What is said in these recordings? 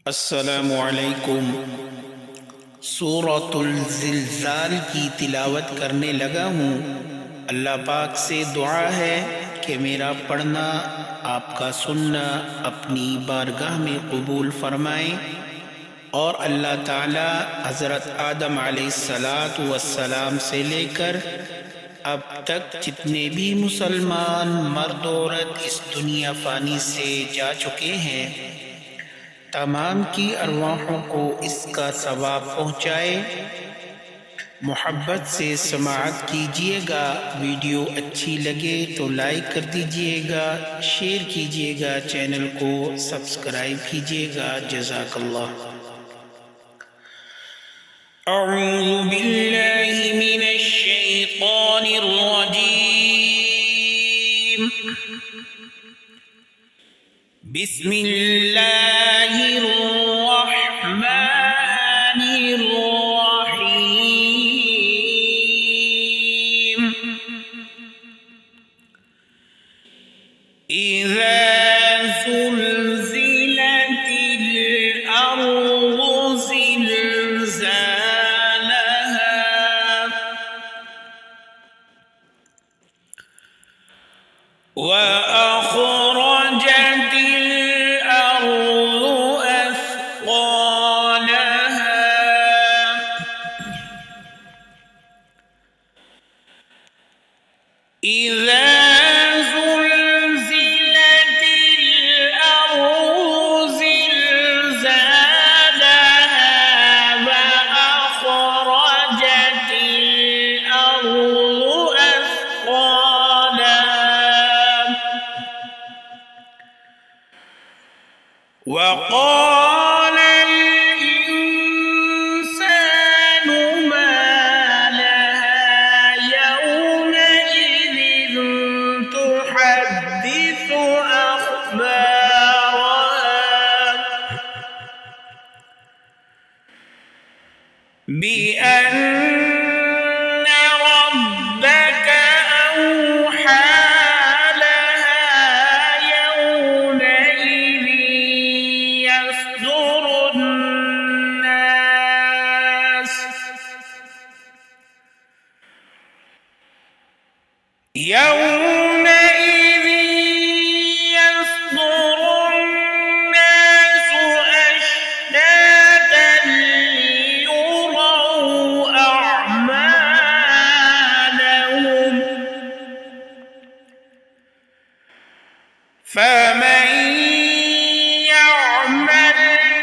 अस्सलामु अलैकुम। सूरतुल ज़िलज़ाल की तिलावत करने लगा हूँ। अल्लाह पाक से दुआ है कि मेरा पढ़ना, आपका सुनना अपनी बारगाह में कबूल फरमाए और अल्लाह ताला हज़रत आदम अलैहिस्सलातु वस्सलाम से लेकर अब तक जितने भी मुसलमान मर्द औरत इस दुनिया फ़ानी से जा चुके हैं, तमाम की अरवाहों को इसका सवाब पहुँचाए। मोहब्बत से समाअत कीजिएगा। वीडियो अच्छी लगे तो लाइक कर दीजिएगा, शेयर कीजिएगा, चैनल को सब्सक्राइब कीजिएगा। जज़ाकल्लाह। अऊज़ु बिल्लाहि मिनश शैतानिर रजीम। बिस्मिल्लाहिर रहमानिर रहीम। इज़ा ज़ुलज़िलतिल अर्ज़ु ज़िलज़ालहा व अख़रजतिल अर्ज़ु अथक़ालहा इज़ा ज़ुलज़िलतिल अर्ज़ु ज़िलज़ालहा व अख़रजतिल अर्ज़ु अथक़ालहा وقال الإنسان ما لها يومئذ تحدث أخبارها بأن ربك أوحى لها يومئذ يصدر الناس أشتاتا ليروا أعمالهم فمن يعمل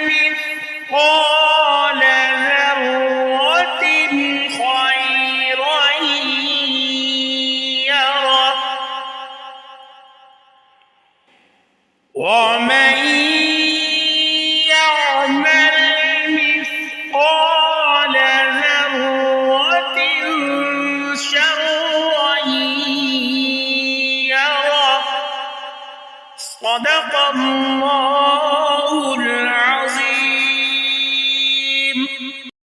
مثقال ذرة خيرا يره ومن يعمل مثقال ذرة شرا يره صدق الله